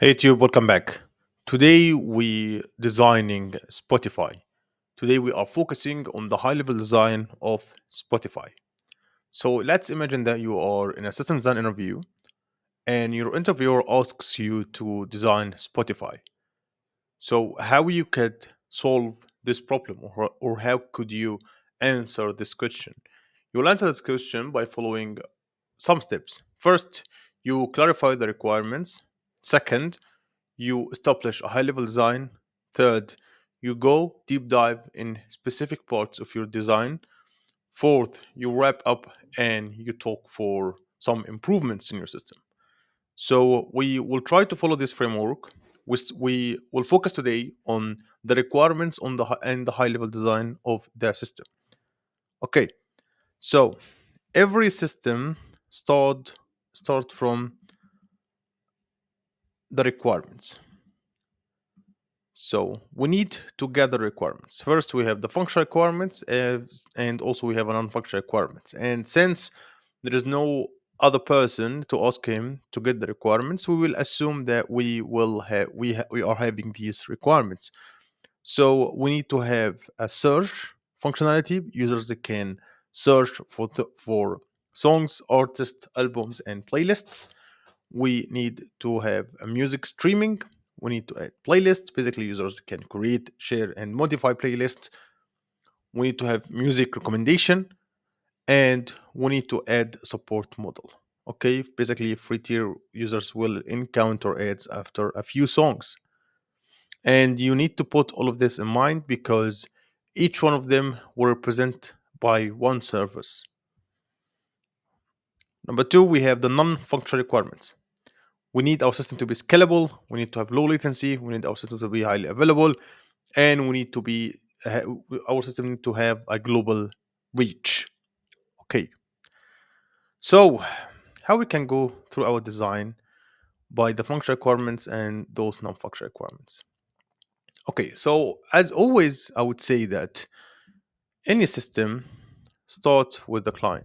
Hey Tube, welcome back. Today we designing Spotify. Today we are focusing on the high level design of Spotify. So let's imagine that you are in a system design interview and your interviewer asks you to design Spotify. So how you could solve this problem or how could you answer this question? You will answer this question by following some steps. First, you clarify the requirements. Second, you establish a high level design. Third, you go deep dive in specific parts of your design. Fourth, you wrap up and you talk for some improvements in your system. So we will try to follow this framework. We will focus today on the requirements on and the high level design of the system. Okay, so every system start from the requirements. So we need to gather requirements. First, we have the functional requirements, and also we have a non-functional requirements. And since there is no other person to ask him to get the requirements, we will assume that we are having these requirements. So we need to have a search functionality. Users that can search for songs, artists, albums, and playlists. We need to have a music streaming. We need to add playlists. Basically, users can create, share, and modify playlists. We need to have music recommendation, and we need to add support model. Okay, basically, free tier users will encounter ads after a few songs, and you need to put all of this in mind because each one of them will represent by one service. Number two, we have the non-functional requirements. We need our system to be scalable. We need to have low latency. We need our system to be highly available, and we need to be our system need to have a global reach. Okay, so how we can go through our design by the functional requirements and those non-functional requirements. Okay, so as always, I would say that any system starts with the client.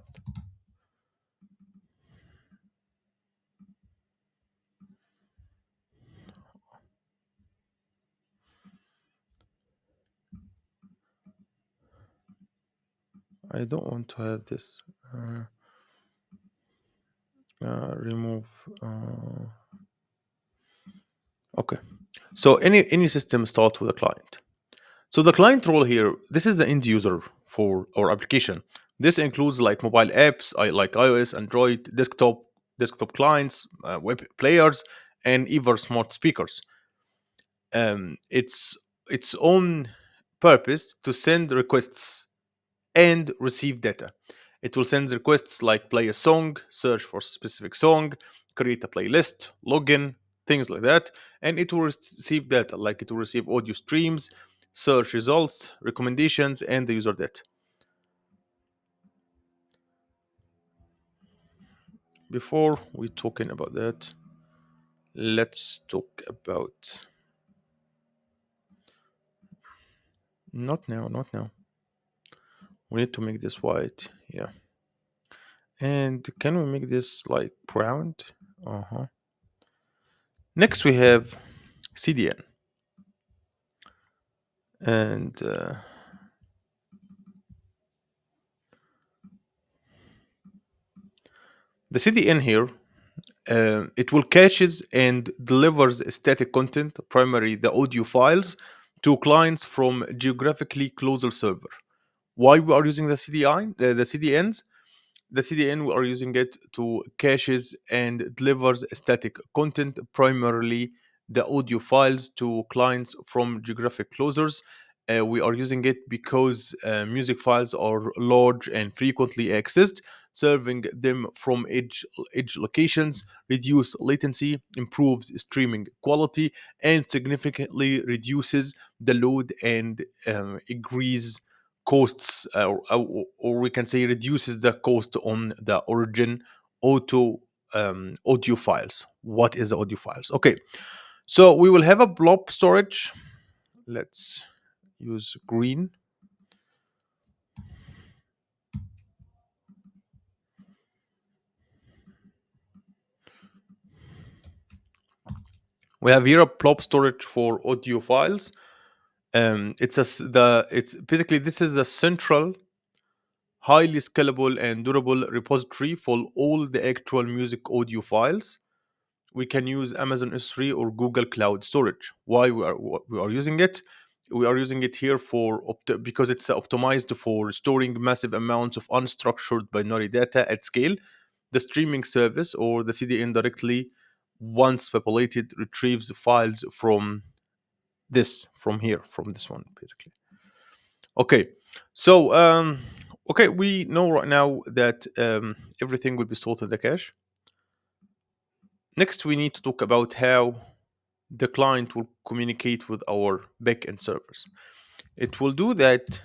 I don't want to have this. Remove. Okay, so any system starts with a client. So the client role here, this is the end user for our application. This includes like mobile apps, like iOS, Android, desktop clients, web players, and even smart speakers. It's its own purpose to send requests and receive data. It will send requests like play a song, search for a specific song, create a playlist, login, things like that, and it will receive data like it will receive audio streams, search results, recommendations, and the user data. Before we talking about that, let's talk about not now, not now. We need to make this white, yeah. And can we make this like brown? Uh-huh. Next we have CDN, and the CDN here, it will caches and delivers static content, primarily the audio files, to clients from geographically closer server. Why we are using the CDI, the CDNs? The CDN, we are using it to caches and delivers static content, primarily the audio files to clients from geographic closers. We are using it because music files are large and frequently accessed. Serving them from edge locations reduce latency, improves streaming quality, and significantly reduces the load and increase costs, or we can say reduces the cost on the origin auto audio files. What is the audio files? Okay, so we will have a blob storage. Let's use green. We have here a blob storage for audio files. It's basically this is a central, highly scalable and durable repository for all the actual music audio files. We can use Amazon S3 or Google Cloud Storage. Why we are using it? We are using it here because it's optimized for storing massive amounts of unstructured binary data at scale. The streaming service or the CDN directly, once populated, retrieves the files from this one, basically. Okay, so okay, we know right now that everything will be stored in the cache. Next, we need to talk about how the client will communicate with our backend servers. It will do that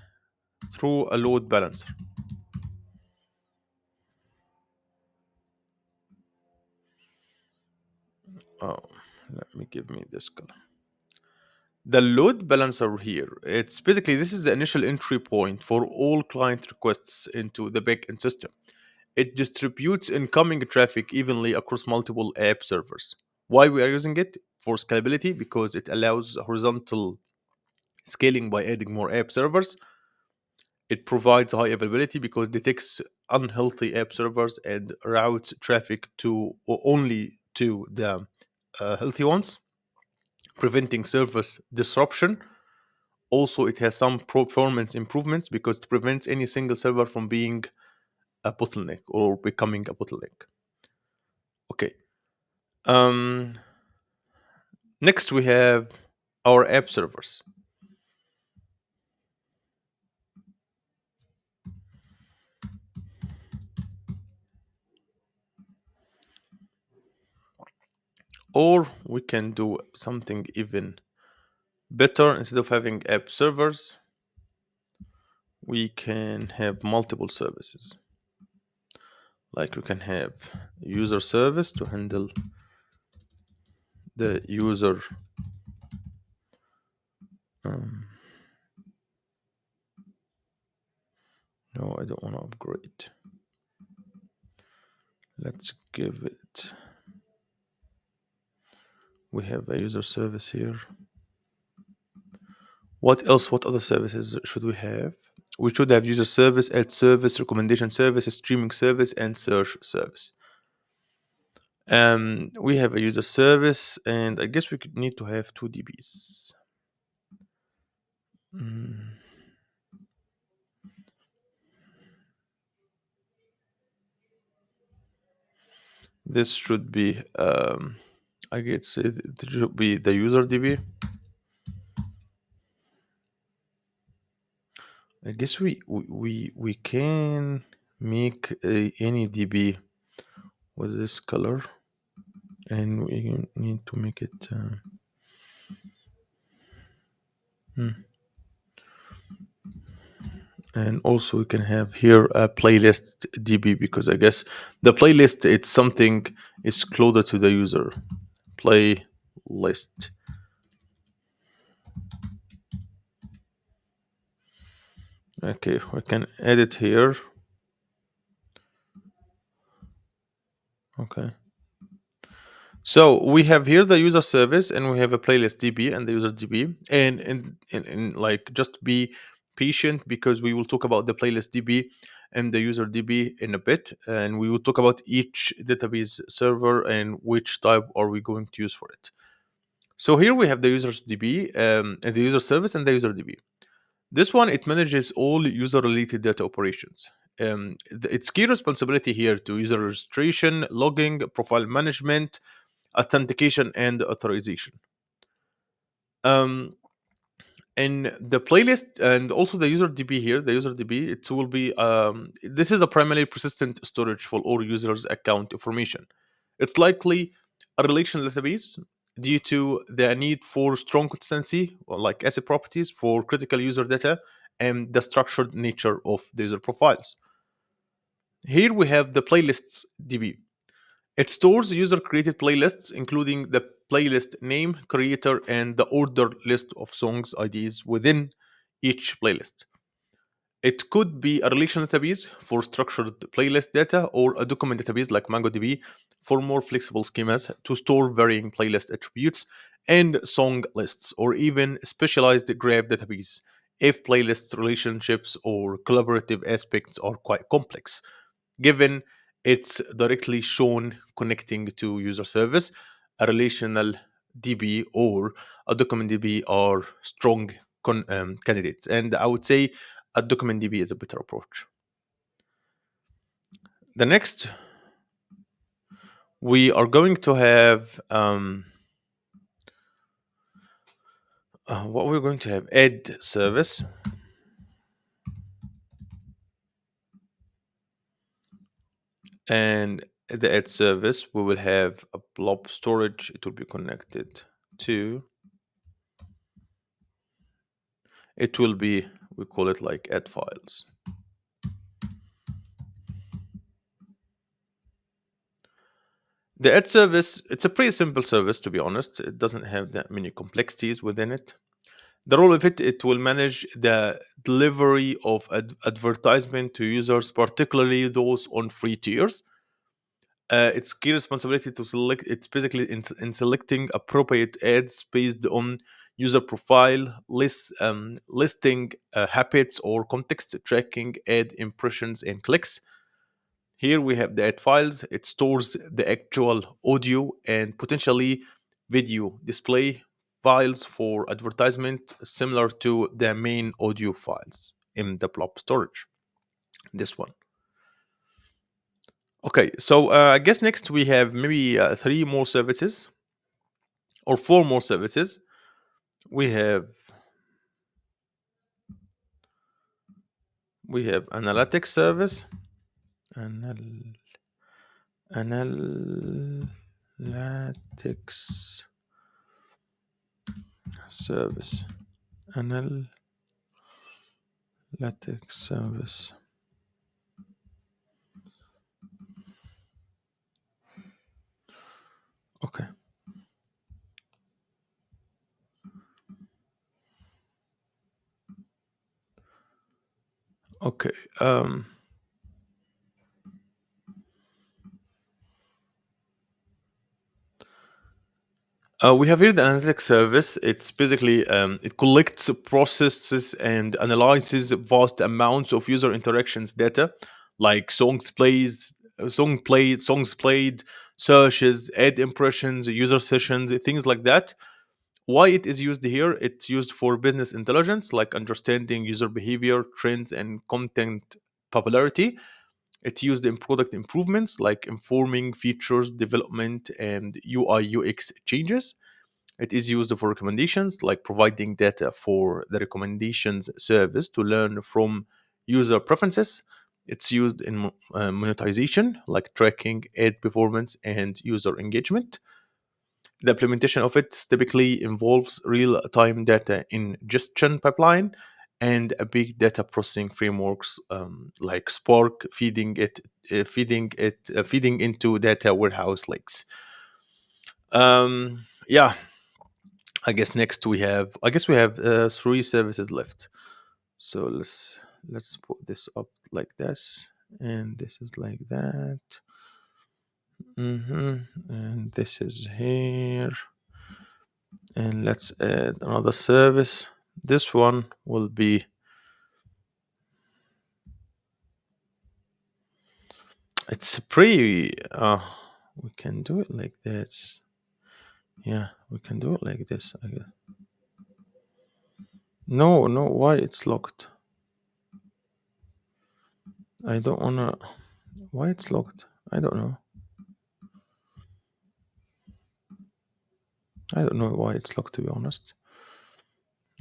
through a load balancer. Oh, let me give me this color. The load balancer here, it's basically this is the initial entry point for all client requests into the backend system. It distributes incoming traffic evenly across multiple app servers. Why we are using it? For scalability, because it allows horizontal scaling by adding more app servers. It provides high availability because it detects unhealthy app servers and routes traffic to or only to the healthy ones, preventing service disruption. Also, it has some performance improvements because it prevents any single server from being a bottleneck or becoming a bottleneck. Okay. Um, Next, we have our app servers. Or we can do something even better. Instead of having app servers, we can have multiple services. Like we can have user service to handle the user. Um, no, I don't want to upgrade. Let's give it. We have a user service here. What else? What other services should we have? We should have user service, ad service, recommendation service, streaming service, and search service. We have a user service, and I guess we could need to have two DBs. Mm, This should be, I guess it should be the user DB. I guess we can make any DB with this color, and we need to make it. Hmm. And also we can have here a playlist DB because I guess the playlist it's something is closer to the user. Playlist. Okay, we can edit here. Okay. So we have here the user service and we have a playlist DB and the user DB. And like just be patient because we will talk about the playlist DB and the user DB in a bit. And we will talk about each database server and which type are we going to use for it. So here we have the users DB and the user service and the user DB. This one, it manages all user-related data operations. Its key responsibility here to user registration, logging, profile management, authentication, and authorization. Um, and the playlist and also the user DB here, the user DB, it will be this is a primarily persistent storage for all users' account information. It's likely a relational database due to the need for strong consistency, or like asset properties for critical user data and the structured nature of the user profiles. Here we have the playlists DB. It stores user created playlists, including the playlist name, creator, and the ordered list of songs IDs within each playlist. It could be a relational database for structured playlist data or a document database like MongoDB for more flexible schemas to store varying playlist attributes and song lists, or even specialized graph database if playlists, relationships, or collaborative aspects are quite complex, given it's directly shown connecting to user service. A relational DB or a document DB are strong candidates, and I would say a document DB is a better approach. The next, we are going to have what we're going to have add service, and the add service we will have a blob storage. It will be connected to, it will be, we call it like add files. The add service, it's a pretty simple service, to be honest. It doesn't have that many complexities within it. The role of it, it will manage the delivery of advertisement to users, particularly those on free tiers. It's key responsibility to select. It's basically in selecting appropriate ads based on user profile, listing habits, or context, tracking ad impressions and clicks. Here we have the ad files. It stores the actual audio and potentially video display files for advertisement, similar to the main audio files in the blob storage. This one. Okay, so I guess next we have maybe three more services or four more services. We have analytics service, anal- analytics service, analytics service. Okay. Okay. We have here the analytics service. It's basically it collects, processes, and analyzes vast amounts of user interactions data, like songs played, searches, ad impressions, user sessions, things like that. Why it is used here? It's used for business intelligence, like understanding user behavior, trends, and content popularity. It's used in product improvements, like informing features development and UI UX changes. It is used for recommendations, like providing data for the recommendations service to learn from user preferences. It's used in monetization, like tracking ad performance and user engagement. The implementation of it typically involves real-time data ingestion pipeline and a big data processing frameworks like Spark, feeding into data warehouse lakes. Yeah, I guess next we have. I guess we have three services left. So let's put this up like this, and this is like that. And this is here. And let's add another service. This one will be, it's pretty we can do it like this. Yeah, we can do it like this, I guess. No, why it's locked? I don't wanna, why it's locked? I don't know. I don't know why it's locked, to be honest.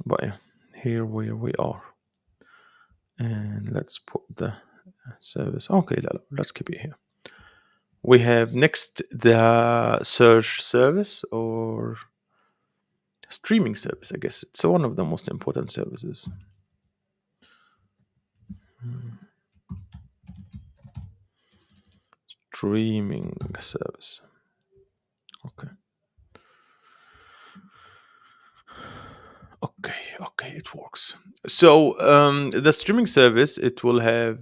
But yeah, here where we are. And let's put the service. Okay, let's keep it here. We have next the search service or streaming service, I guess. It's one of the most important services. Streaming service. Okay. Okay, it works. So the streaming service, it will have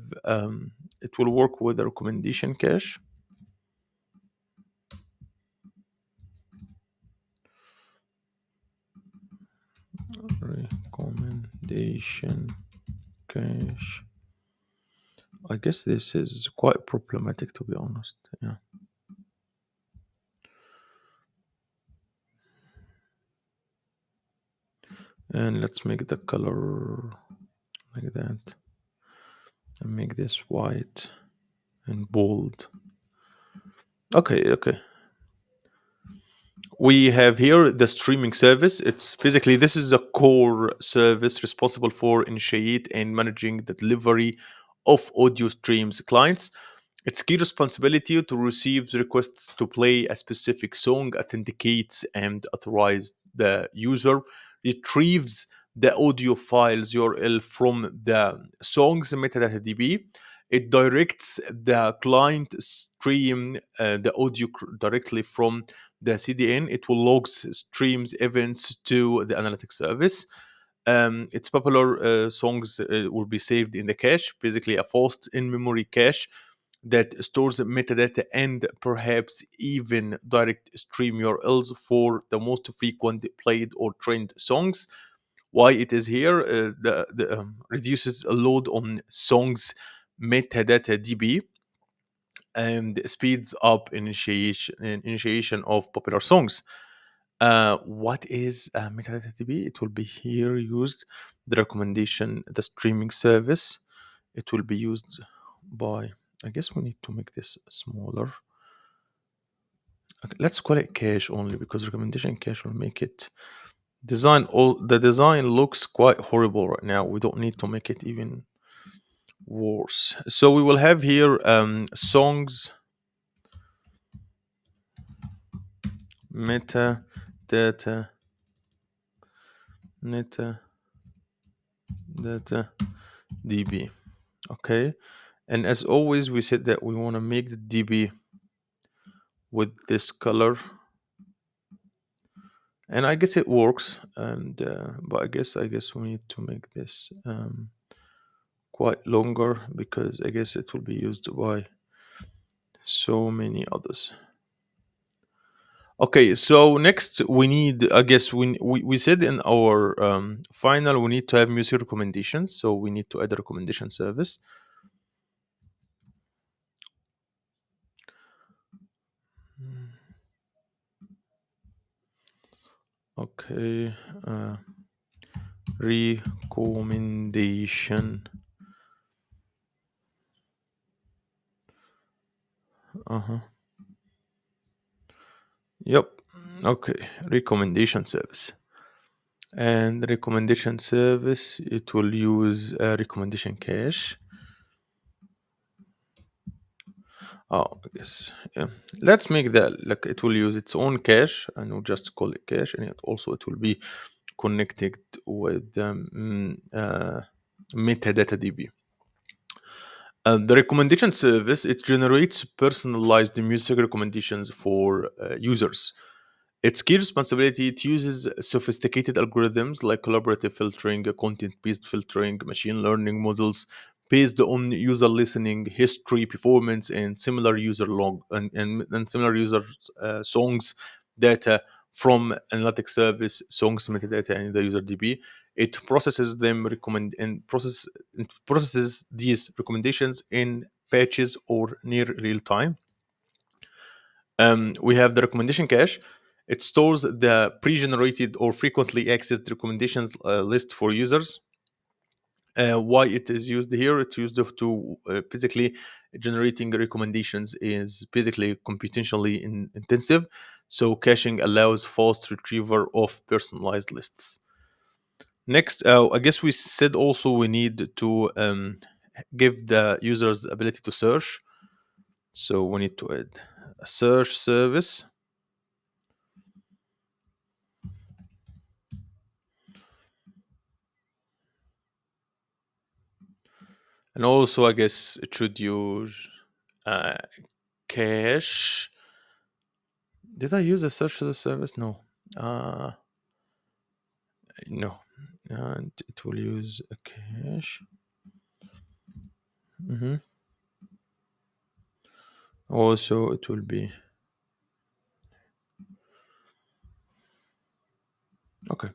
it will work with the recommendation cache. recommendation cache. I guess this is quite problematic, to be honest. Yeah. And let's make the color like that and make this white and bold. Okay, okay. We have here the streaming service. It's basically this is a core service responsible for initiate and managing the delivery of audio streams clients. Its key responsibility to receive requests to play a specific song, authenticates and authorize the user, retrieves the audio files URL from the song's metadata DB. It directs the client stream the audio directly from the CDN. It will logs streams events to the analytics service. Its popular songs will be saved in the cache, basically a fast in-memory cache that stores metadata and perhaps even direct stream URLs for the most frequent played or trend songs. Why it is here? The reduces a load on songs metadata DB and speeds up initiation of popular songs. What is metadata DB? It will be here used the recommendation, the streaming service. It will be used by. I guess we need to make this smaller. Okay, let's call it cache only because recommendation cache will make it design. All the design looks quite horrible right now. We don't need to make it even worse. So we will have here songs metadata metadata db. Okay, and as always, we said that we want to make the db with this color, and I guess it works. And but I guess we need to make this quite longer because I guess it will be used by so many others. Okay, so next we need, I guess we said in our final we need to have music recommendations, so we need to add a recommendation service. Okay, recommendation. Uh-huh. Yep. Okay, recommendation service. And the recommendation service, it will use a recommendation cache. Oh, I guess, yeah. Let's make that like it will use its own cache, and we'll just call it cache, and it will be connected with metadata DB. The recommendation service, it generates personalized music recommendations for users. Its key responsibility, it uses sophisticated algorithms like collaborative filtering, content-based filtering, machine learning models based on user listening history, performance, and similar user log and similar user songs data from analytics service, songs metadata, and the user DB. It processes them recommend and process it processes these recommendations in patches or near real time. We have the recommendation cache. It stores the pre-generated or frequently accessed recommendations list for users. Why it is used here? It's used to basically generating recommendations is basically computationally intensive. So caching allows fast retrieval of personalized lists. Next, I guess we said also we need to give the users the ability to search. So we need to add a search service. And also, I guess it should use uh, cache. Did I use a search to the service? No. Uh, no. And it will use a cache. Mhm. Also, it will be okay.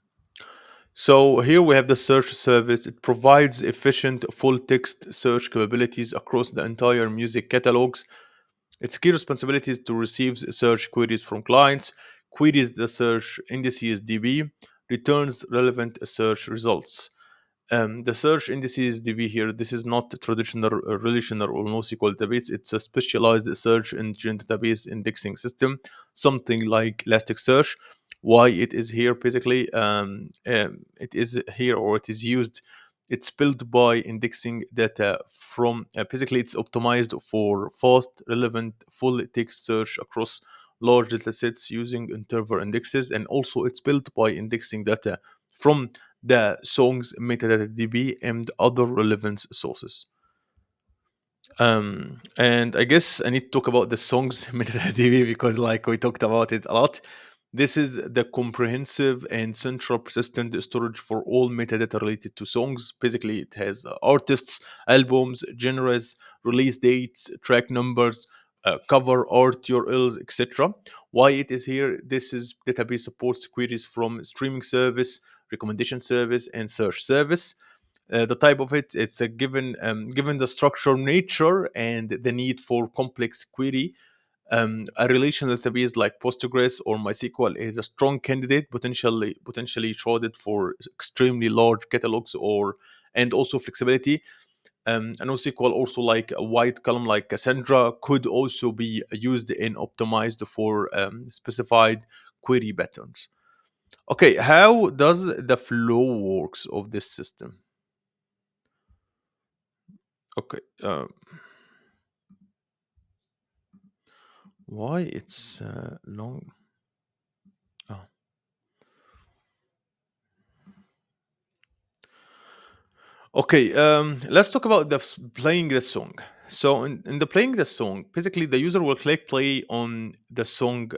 So here we have the search service. It provides efficient full text search capabilities across the entire music catalogs. Its key responsibility is to receive search queries from clients, queries the search indices DB, returns relevant search results. The search indices DB here, this is not a traditional relational or NoSQL database. It's a specialized search engine database indexing system, something like Elasticsearch. Why it is here, basically, it is here or it is used. It's built by indexing data from, basically, it's optimized for fast, relevant, full text search across large data sets using interval indexes. And also, it's built by indexing data from the song's metadata DB and other relevance sources. And I guess I need to talk about the song's metadata DB because, like, we talked about it a lot. This is the comprehensive and central persistent storage for all metadata related to songs. Basically, it has artists, albums, genres, release dates, track numbers, cover art URLs, etc. Why it is here? This is database supports queries from streaming service, recommendation service, and search service. The type of it, it's a given the structure, nature, and the need for complex query. A relational database like Postgres or MySQL is a strong candidate, potentially sharded for extremely large catalogs or and also flexibility. And NoSQL, also like a white column like Cassandra, could also be used and optimized for specified query patterns. Okay, how does the flow works of this system? Okay, why it's long? Oh. Okay, let's talk about playing the song. So, in the playing the song, basically the user will click play on the song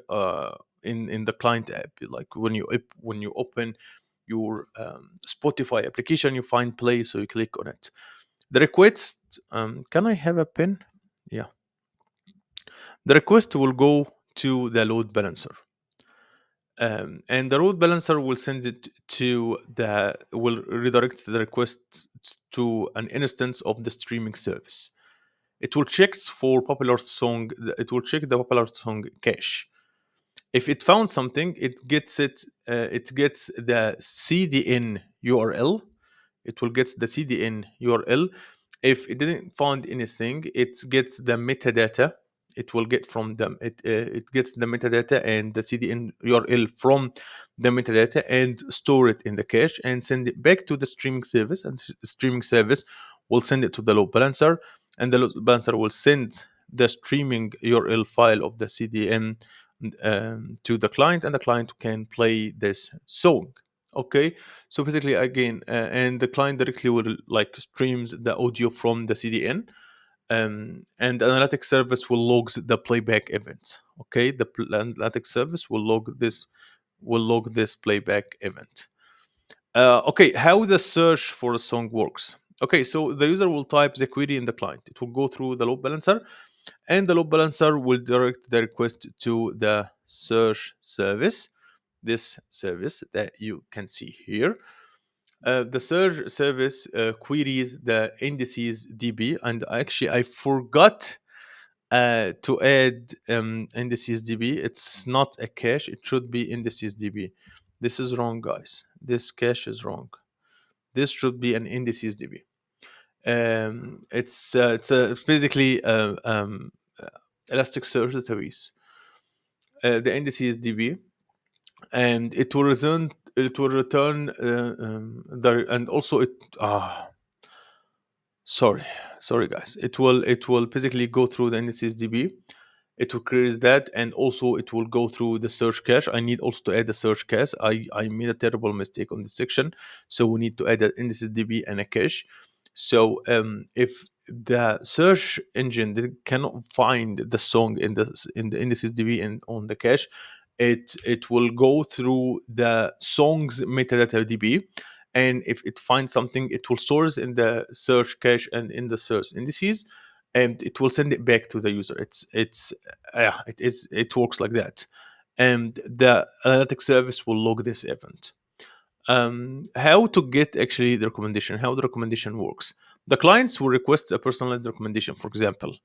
in the client app. Like when you open your Spotify application, you find play, so you click on it. The request, can I have a pen? Yeah, the request will go to the load balancer. And the load balancer will send it to the will redirect the request to an instance of the streaming service. It will checks for popular song. It will check the popular song cache. If it found something, it gets it. It gets the CDN URL. It will get the CDN URL. If it didn't find anything, it gets the metadata. It will get from them. It gets the metadata and the CDN URL from the metadata and store it in the cache and send it back to the streaming service. And the streaming service will send it to the load balancer, and the load balancer will send the streaming URL file of the CDN to the client, and the client can play this song. Okay, so basically, again, and the client directly will like streams the audio from the CDN, and the analytics service will logs the playback event. Okay, the analytics service will log this playback event. Okay, how the search for a song works. Okay, so the user will type the query in the client. It will go through the load balancer, and the load balancer will direct the request to the search service. This service that you can see here. The search service queries the indices DB, and actually I forgot to add indices DB. It's not a cache; it should be indices DB. This is wrong, guys. This cache is wrong. This should be an indices DB. It's basically uh, Elasticsearch database. The indices DB, and it will return the and also it sorry, sorry guys. It will basically go through the indices DB. It will create that, and also it will go through the search cache. I need also to add the search cache. I made a terrible mistake on this section, so we need to add the indices DB and a cache. So if the search engine cannot find the song in the indices DB and on the cache, it will go through the song's metadata DB, and if it finds something, it will source in the search cache and in the search indices, and it will send it back to the user. It's yeah, it works like that, and the analytics service will log this event. How to get actually the recommendation, how the recommendation works. The clients will request a personalized recommendation, for example.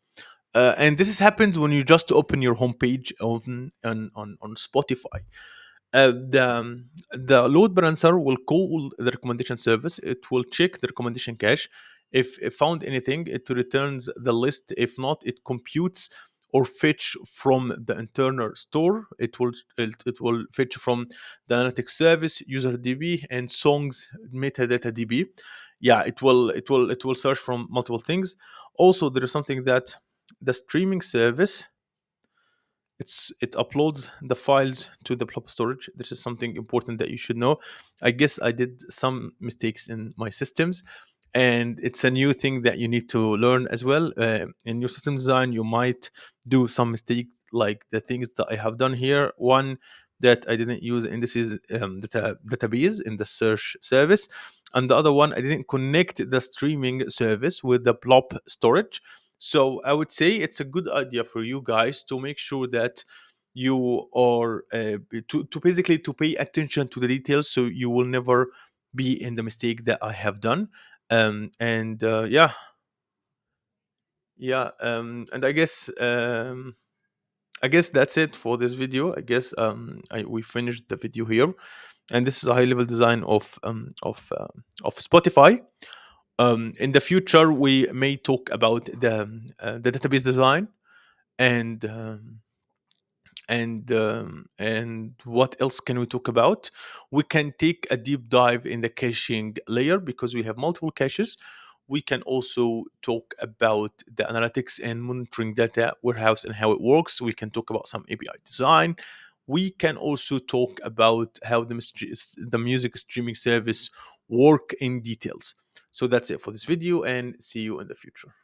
And this is happens when you just open your homepage on Spotify. The load balancer will call the recommendation service. It will check the recommendation cache. If it found anything, it returns the list. If not, it computes or fetch from the internal store. It will fetch from the analytics service, user DB, and songs metadata DB. Yeah, it will search from multiple things. Also, there is something that the streaming service, it uploads the files to the blob storage. This is something important that you should know. I guess I did some mistakes in my systems, and it's a new thing that you need to learn as well. In your system design, you might do some mistake, like the things that I have done here. One, that I didn't use indices database in the search service, and the other one, I didn't connect the streaming service with the blob storage. So I would say it's a good idea for you guys to make sure that you are to basically to pay attention to the details, so you will never be in the mistake that I have done. And Yeah, and I guess that's it for this video. I guess we finished the video here, and this is a high level design of Spotify. In the future, we may talk about the database design, and and what else can we talk about? We can take a deep dive in the caching layer because we have multiple caches. We can also talk about the analytics and monitoring data warehouse and how it works. We can talk about some API design. We can also talk about how the music streaming service work in details. So that's it for this video, and see you in the future.